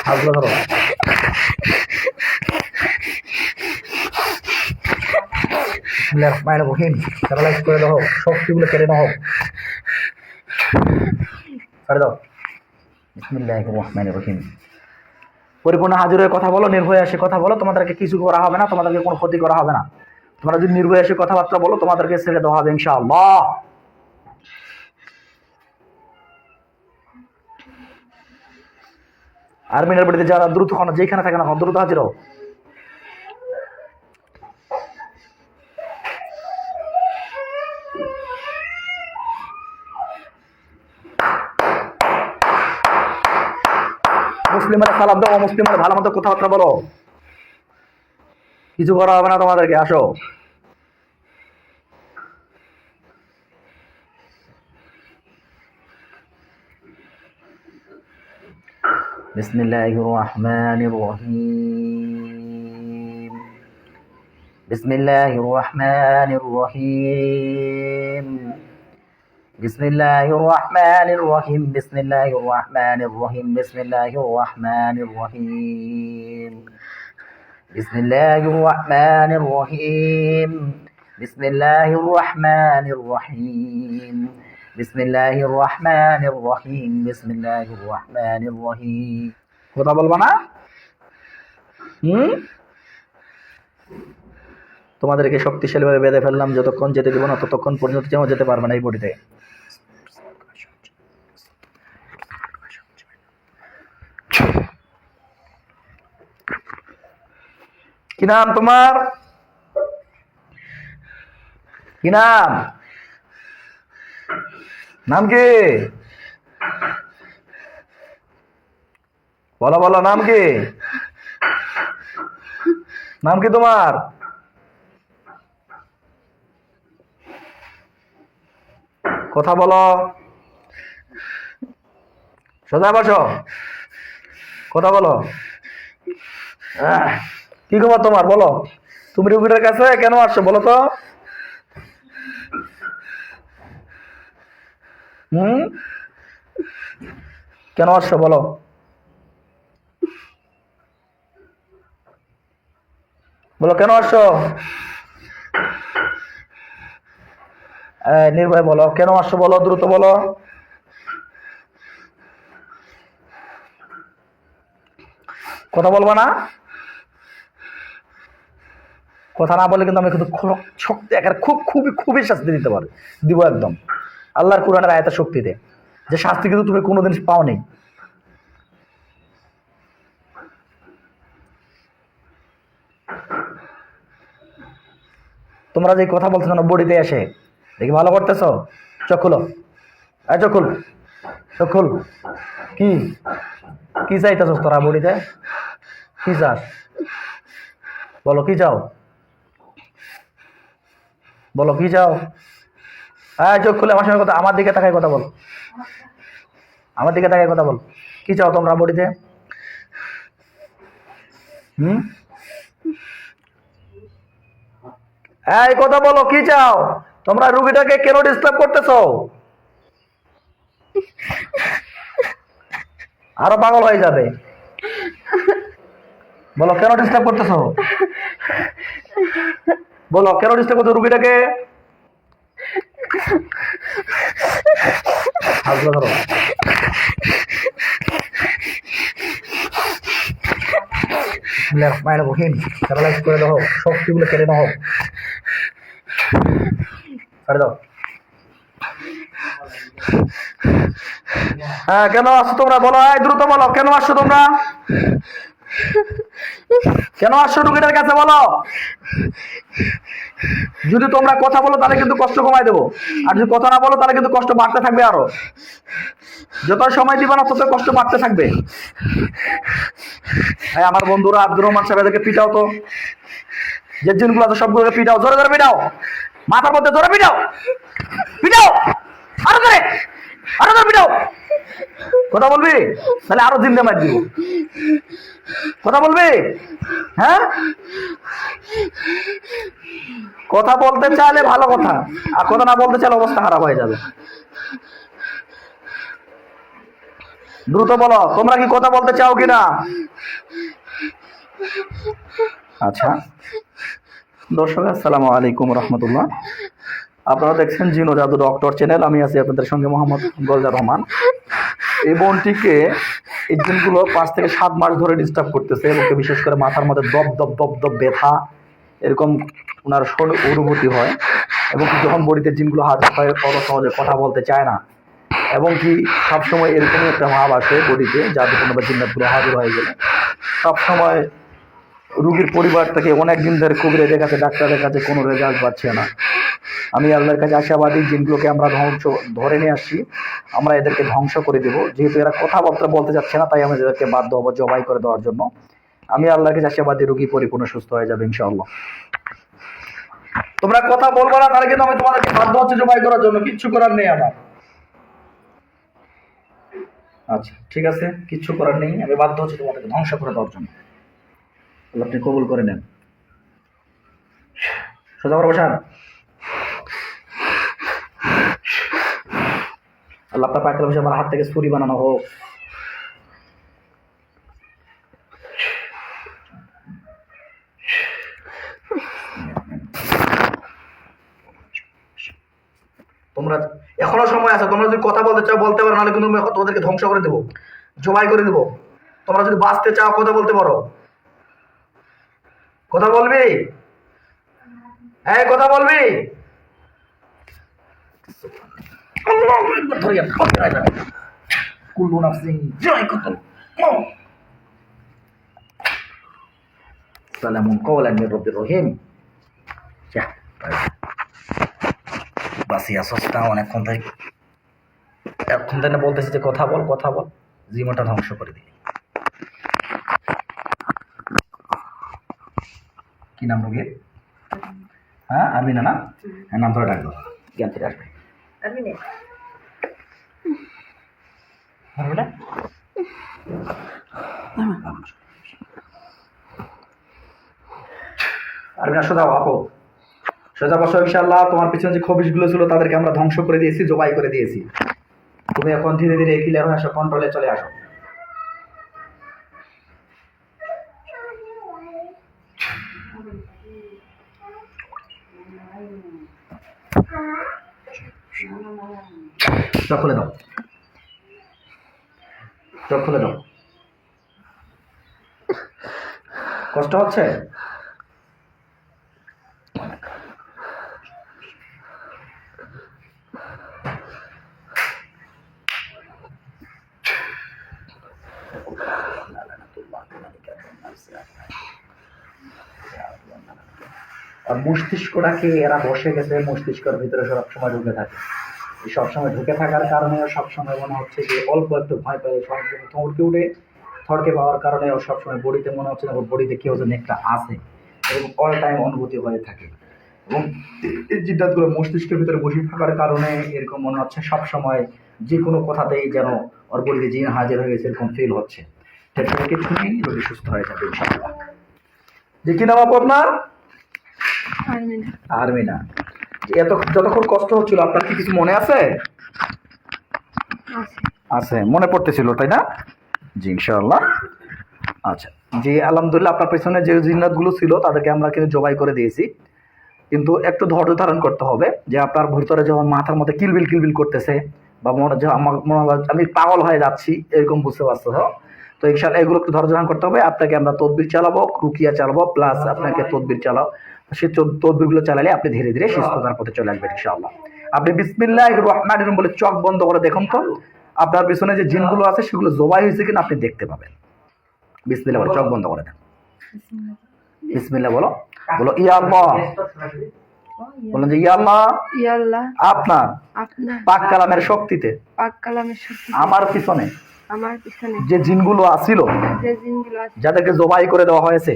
হাতগুলো ধরো। মায়ের রহিম প্যারালাইজ করে দাও, শক্তিগুলো কেড়ে নাও, ছেড়ে দাও। বিসমিল্লাহির রহমানির রহিম। পরিপূর্ণ হাজির হয়ে কথা বলো, নির্ভয়ে এসে কথা বলো, তোমাদেরকে কিছু করা হবে না, তোমাদেরকে কোনো ক্ষতি করা হবে না। তোমরা যদি নির্ভয়ে এসে কথাবার্তা বলো, তোমাদেরকে ছেড়ে দেওয়া হবে ইনশাআল্লাহ। আর্মিনের বাড়িতে যারা দ্রুত যেখানে থাকে না দ্রুত হাজির হও। মুসলিমের সালাম দাও, মুসলিমের ভালো মতো কথাবার্তা বলো, কিছু করা হবে না তোমাদেরকে। আসো। বিসমিল্লাহির রহমানির রহিম। বিসমিল্লাহির রহমানির রহিম। বিসমিল্লাহির রহমানির রহিম। বিসমিল্লাহির রহমানির রহিম। বিসমিল্লাহির রহমানির রহিম। বিসমিল্লাহির রহমানির রহিম। বিসমিল্লাহির রহমানির রহিম। বিসমিল্লাহির রহমানির রহিম। বিসমিল্লাহির রহমানির রহিম। কথা বলবা না? তোমাদেরকে শক্তিশালীভাবে বেঁধে ফেললাম, যতক্ষণ যেতে দেবো না ততক্ষণ পর্যন্ত যেতে পারবে না এই বডিতে। কি নাম তোমার? কি নাম? নাম কি? বলো বলো, নাম কি? নাম কি তোমার? কথা বলো, সোজা বসো, কথা বলো। কি খবর তোমার? বলো, তুমি রুগীটার কাছে কেন আসছো বলো তো? কেন আসছো বলো? বলো কেন আসছো? নির্ভয় বলো, কেন আসছো বলো, দ্রুত বলো। কথা বলবো না? কথা না বলে কিন্তু আমি কিন্তু শক্তি একেবারে খুবই শাস্তি দিতে পারি, দিব একদম আল্লাহর কোরআনের আয়াতের শক্তিতে, যে শাস্তি কিন্তু তুমি কোনোদিন পাওনি। তোমরা যে কথা বলছো না বডিতে এসে, দেখি ভালো করতেছো। চোখ খুলো, চোখ খুল, চোখ খুল। কি কি চাইতেছ তোরা বডিতে? কি চাস বলো, কি চাও বলো, কি চাও? চোখ খুলে আমার সঙ্গে কথা, আমার দিকে তাকাই কথা বল, আমার দিকে তাকাই কথা বল। কি চাও তোমরা বডিতে? এই কথা বলো, কি চাও তোমরা? রুগীটাকে কেন ডিস্টার্ব করতেছো? আরো পাগল হয়ে যাবে। বলো কেন ডিস্টার্ব করতেছো? বলো কেন ডিস্টার্ব করছো রুগীটাকে? হাতগুলো ধরো। মায়ের রহিম প্যারালাইজ করে দাও, শক্তিগুলো কেড়ে নাও, ছেড়ে দাও। কেন আসছো তোমরা? বলো, দ্রুত বলো, কেন আসছো তোমরা? কেন আসছো রুগীটার কাছে বলো। যদি তোমরা কথা বলো তাহলে কিন্তু কষ্ট কমাই দেবো, আর যদি কথা না বলো তাহলে কিন্তু কষ্ট বাড়তে থাকবে। আরো যত সময় দিবে না তত কষ্ট বাড়তে থাকবে। আমার বন্ধুরা আব্দুর রহমান সাহেব এদেরকে পিটাও তো, যে জিনগুলো আছে সবগুলোকে পিটাও, জোরে জোরে পিটাও, মাথার মধ্যে ধরে পিটাও, পিটাও আরো জোরে, আরো জোরে পিটাও। কথা বলবি তাহলে আরো জিন্দে মার দিব। কথা বলবি? হ্যাঁ, কথা বলতে চাইলে ভালো কথা, আর কথা না বলতে চাইলে অবস্থা খারাপ হয়ে যাবে। দ্রুত বলো, তোমরা কি কথা বলতে চাও কিনা? আচ্ছা দর্শক, আসসালামু আলাইকুম রহমতুল্লাহ। আপনারা দেখছেন জিনো জাদু ডক্টর চ্যানেল। আমি আছি আপনাদের সঙ্গে মোহাম্মদ গোলজার রহমান। এই বোনটিকে এই দিনগুলো 5 থেকে 7 মাস ধরে ডিস্টার্ব করতেছে এবং বিশেষ করে মাথার মধ্যে দপ দপ দপ দপ ব্যথা এরকম ওনার অনুভূতি হয়, এবং যখন বডিতে জিনগুলো হাজির হয় কত সহজে কথা বলতে চায় না, এবং কি সবসময় এরকমই একটা ভাব আসে বডিতে, যার কোনো বা জিন্নাতগুলো হাজির হয়ে গেলে সবসময় রুগীর পরিবার থেকে অনেক দিন ধরে কবিরাজের কাছে, ডাক্তারের কাছে কোনো রেজাল্ট পাচ্ছে না। আমি আল্লাহর কাছে আশাবাদী, জিনগুলোকে আমরা ধরে নিয়ে আসছি, আমরা এদেরকে ধ্বংস করে দেবো। যেহেতু এরা কথাবার্তা বলতে যাচ্ছে না, তাই আমরা এদেরকে বাধ্য হবো জবাই করে দেওয়ার জন্য। আমি আল্লাহর কাছে আশাবাদী, রুগী পরিপূর্ণ সুস্থ হয়ে যাবে ইনশাআল্লাহ। তোমরা কথা বলবো না, তাহলে কিন্তু আমি তোমাদেরকে বাধ্য হচ্ছে জবাই করার জন্য। কিচ্ছু করার নেই আমার। আচ্ছা ঠিক আছে, কিচ্ছু করার নেই, আমি বাধ্য হচ্ছে তোমাদেরকে ধ্বংস করে দেওয়ার জন্য। আল্লাহ আপনি কবুল করে নেন। সোজা করে বসান। আল্লাহ আপনার পায়ের বসে আমার হাত থেকে ছুরি বানানো হোক। তোমরা এখনো সময় আছে, তোমরা যদি কথা বলতে চাও বলতে পারো, নাহলে কিন্তু আমি তোমাদেরকে ধ্বংস করে দেবো, জবাই করে দেবো। তোমরা যদি বাঁচতে চাও কথা বলতে পারো। কথা বলবি? হ্যাঁ কথা বলবি? কুল্লু নাফসিন যায়কাতুল মাউত, সালামুন কাওলান মির রাব্বির রহিম। যা বাসিয়া সস্তা অনেকক্ষণ ধরে বলতেছি যে কথা বল কথা বল, জীবনটা ধ্বংস করে দিলি। কি নাম রোগীর? হ্যাঁ আরমিনা না? হ্যাঁ নাম ধরে ডাকবো, জ্ঞান থেকে আসবে। আরমিনা সোজা আপো, সোজা বসো। ইনশাআল্লাহ তোমার পিছনে যে খবিশগুলো ছিল তাদেরকে আমরা ধ্বংস করে দিয়েছি, জবাই করে দিয়েছি। তুমি এখন ধীরে ধীরে ক্লিয়ার হয়ে আসো, কন্ট্রোলে চলে আসো। চোখ খুলে দাও, চোখ খুলে দাও। কষ্ট হচ্ছে? আর মস্তিষ্কটাকে এরা বসে গেছে, মস্তিষ্কের ভিতরে সবসময় ঢুকে থাকে। এই সবসময় ঢুকে থাকার কারণে সবসময় মনে হচ্ছে যে অল্প একটু ভয় পায়, সবসময় থমকে উঠে, থরকে পাওয়ার কারণে ও সবসময় বডিতে মনে হচ্ছে ওর বডিতে কেউ যেন একটা আছে, এবং অল টাইম অনুভূতি হয়ে থাকে। এবং এই জিদ্দাতগুলো মস্তিষ্কের ভিতরে বসে থাকার কারণে এরকম মনে হচ্ছে সবসময় যে কোনো কথাতেই যেন ওর বডিতে জিন হাজির হয়ে গেছে, এরকম ফিল হচ্ছে। সেটা কিছু নেই, রোগী সুস্থ হয়ে যাবে ইনশাআল্লাহ। যে কি নাম আপনার? আরমিনা। এত যতক্ষণ কষ্ট হচ্ছিল আপনার কি কিছু মনে আছে? আছে, মনে পড়তেছিল তাই না? জি ইনশাআল্লাহ। আচ্ছা জি আলহামদুলিল্লাহ, আপনার পেছনে যে জিন্নাতগুলো ছিল তাদেরকে আমরা কিন্তু জবাই করে দিয়েছি, কিন্তু একটু ধৈর্য ধারণ করতে হবে। যে আপনার ভিতরে যখন মাথার মধ্যে কিলবিল কিলবিল করতেছে, বা আমার মনে হয় আমি পাগল হয়ে যাচ্ছি, এরকম বুঝতে পারছো তো ইনশাআল্লাহ এগুলো একটু ধৈর্য ধারণ করতে হবে। আপনাকে আমরা তদবির চালাবো, রুকিয়া চালাবো, প্লাস আপনাকে তদবির চালাও। সেই তদবিরগুলো চালালে আপনি ধীরে ধীরে সুস্থতার পথে চলে আসবেন ইনশাআল্লাহ। আপনি বিসমিল্লাহির রহমানির রহিম বলে চোখ বন্ধ করে দেখুন তো আপনার পিছনে যে জিনগুলো আছে সেগুলো জবাই হয়েছে কিনা আপনি দেখতে পাবেন। বিসমিল্লাহ বলে চোখ বন্ধ করে দেন। বিসমিল্লাহ বলো, বলো ইয়া আল্লাহ, বলেন যে ইয়া আল্লাহ, আপনার পাক কালামের শক্তিতে আমার পিছনে যে জিনগুলো আছিল, যাদেরকে জবাই করে দেওয়া হয়েছে,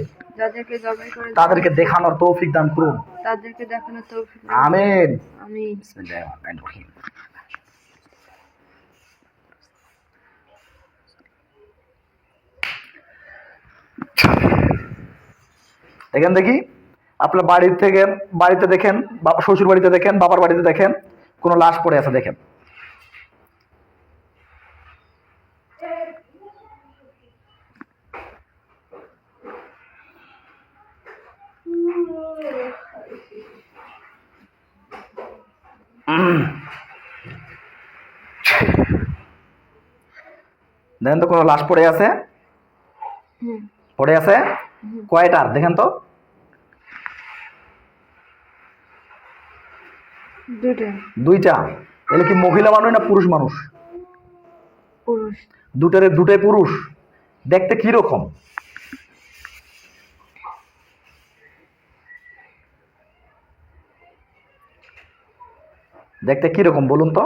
তাদেরকে দেখানোর তৌফিক দান করুন। আমিন। বিসমিল্লাহির রহমানির রহিম। দেখেন দেখি আপনার বাড়িতে দেখেন, শ্বশুর বাড়িতে দেখেন, বাবার বাড়িতে দেখেন, কোনো লাশ পড়ে আছে দেখেন। দেখেন তো কোনো লাশ পড়ে আছে? পড়ে আছে কয়টার দেখেন তো? দুইটা। এগুলো কি মহিলা মানুষ না পুরুষ মানুষ? পুরুষ। দুটাই পুরুষ। দেখতে কি রকম? দেখতে কি রকম বলুন তো?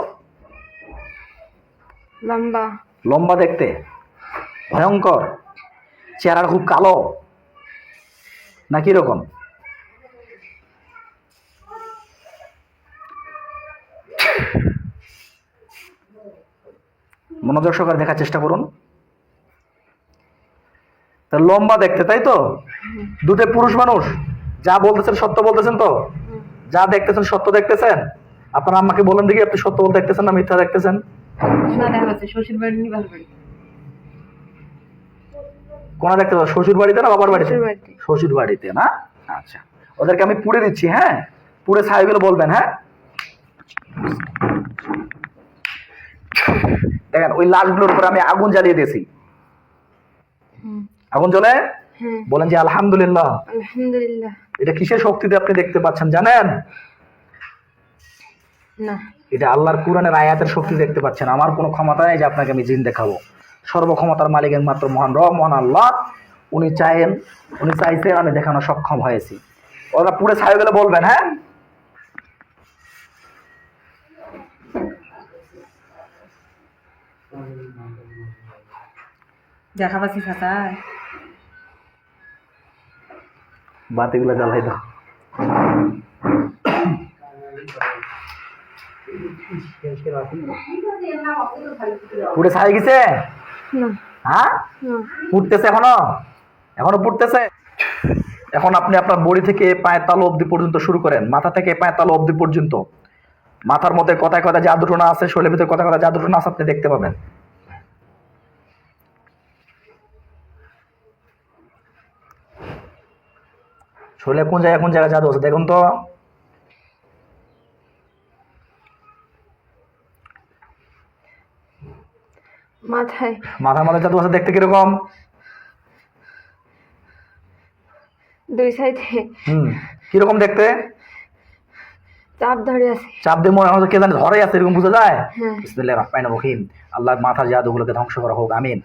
লম্বা। লম্বা দেখতে, ভয়ঙ্কর, চেহারা খুব কালো না কি রকম? মনোযোগ সহকারে দেখার চেষ্টা করুন। তা লম্বা দেখতে, তাই তো? দুটোই পুরুষ মানুষ। যা বলতেছেন সত্য বলতেছেন তো? যা দেখতেছেন সত্য দেখতেছেন? আপনার আম্মাকে বলেন দেখি আপনি সত্য বলতে দেখতেছেন না মিথ্যা দেখতেছেন? শ্বশুর বাড়ি নিবার বাড়ি। কোনা দেখতে পাচ্ছ? শ্বশুর বাড়িতে না বাবার বাড়িতে? শ্বশুর বাড়িতে। শ্বশুর বাড়িতে না? আচ্ছা, ওদেরকে আমি পুড়ে দিচ্ছি। হ্যাঁ, পুড়ে ছাইগুলো বলবেন। হ্যাঁ, দেখেন ওই লাশগুলোর উপর আমি আগুন জ্বালিয়ে দিয়েছি। আগুন জ্বলে বলেন যে আলহামদুলিল্লাহ। আলহামদুলিল্লাহ। এটা কিসের শক্তিতে আপনি দেখতে পাচ্ছেন জানেন? না, এটা আল্লাহর কুরআনের আয়াতের শক্তি দেখতে পাচ্ছেন। আমার কোনো ক্ষমতা নেই যে আপনাকে আমি জিন দেখাবো। সর্বক্ষমতার মালিক একমাত্র মহান রব, মহান আল্লাহ। উনি চাইছে, আমি দেখানো সক্ষম হয়েছি। ওরা পুরো ছাই গেলে বলবেন। হ্যাঁ, দেখা পাচ্ছি চাচা। বাতিগুলো জ্বালাই দাও। পুড়ে ছাই গেছে? হ্যাঁ, পুড়তেছে এখনো পুড়তেছে। এখন আপনি আপনার বডি থেকে পায়ের তালু অবধি পর্যন্ত শুরু করেন, মাথা থেকে পায়ের তালু অবধি পর্যন্ত। মাথার মধ্যে কথায় কথায় জাদুটোনা আছে, শরীরের ভিতরে কথায় কথায় জাদুটোনা আছে, আপনি দেখতে পাবেন। শরীরে কোন জায়গায় জাদু আছে দেখুন তো। মাথার মধ্যে জাদু আছে, দেখতে কিরকম? দুই সাইডে। কিরকম দেখতে? চাপ ধরে আছে। চাপ দিয়ে মনে হয় কে জানে ধরে আছে, এরকম বোঝা যায়। বিসমিল্লাহির রহমানির রহিম। আল্লাহ মাথার জাদুগুলোকে ধ্বংস করা হোক, আমিন।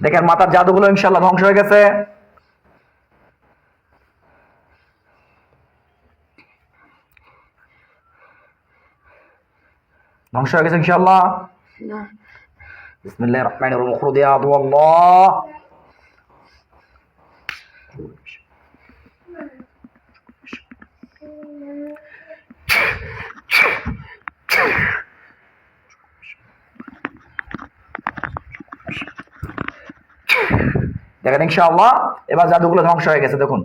দেখেন মাথার জাদুগুলো ইনশাআল্লাহ ধ্বংস হয়ে গেছে। ধ্বংস হয়ে গেছে ইনশাআল্লাহ। বিসমিল্লাহির রহমানির রহিম। খুরুদ ইয়া আল্লাহ। দেখেন ইনশাআল্লাহ এবার জাদুগুলো ধ্বংস হয়ে গেছে। দেখুন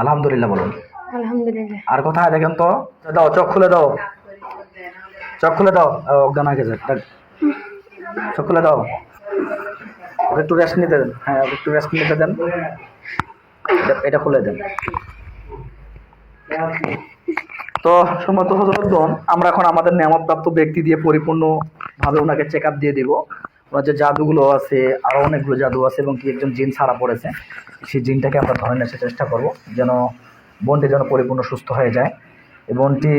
আলহামদুলিল্লাহ বলুন। আলহামদুলিল্লাহ। আর কোথায় দেখেন তো? দাও, চোখ খুলে দাও, চোখ খুলে দাও। অজ্ঞান হয়ে গেছে, চোখ খুলে দাও। ওকে একটু রেস্ট নিতে দেন। হ্যাঁ, একটু রেস্ট নিতে দেন। এটা খুলে দেন। তো সম্মত হজরতগণ, আমরা এখন আমাদের নিয়ামতপ্রাপ্ত ব্যক্তি দিয়ে পরিপূর্ণভাবে ওনাকে চেক আপ দিয়ে দিব। ওনার যে জাদুগুলো আছে, আরও অনেকগুলো জাদু আছে, এবং কি একজন জিন ছাড়া পড়েছে, সেই জিনটাকে আমরা ধরে নেওয়ার চেষ্টা করব, যেন বোনটি যেন পরিপূর্ণ সুস্থ হয়ে যায়। এই বোনটি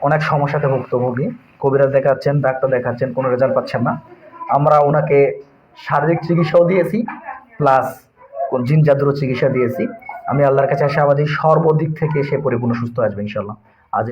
অনেক সমস্যাতে ভুক্তভোগী। কবিরাজ দেখাচ্ছেন, ডাক্তার দেখাচ্ছেন, কোনো রেজাল্ট পাচ্ছেন না। আমরা ওনাকে শারীরিক চিকিৎসাও দিয়েছি, প্লাস জিন জাদুরও চিকিৎসা দিয়েছি। আমি আল্লাহর কাছে আশাবাদী সর্বদিক থেকে সে পরিপূর্ণ সুস্থ আসবে ইনশাআল্লাহ। আজ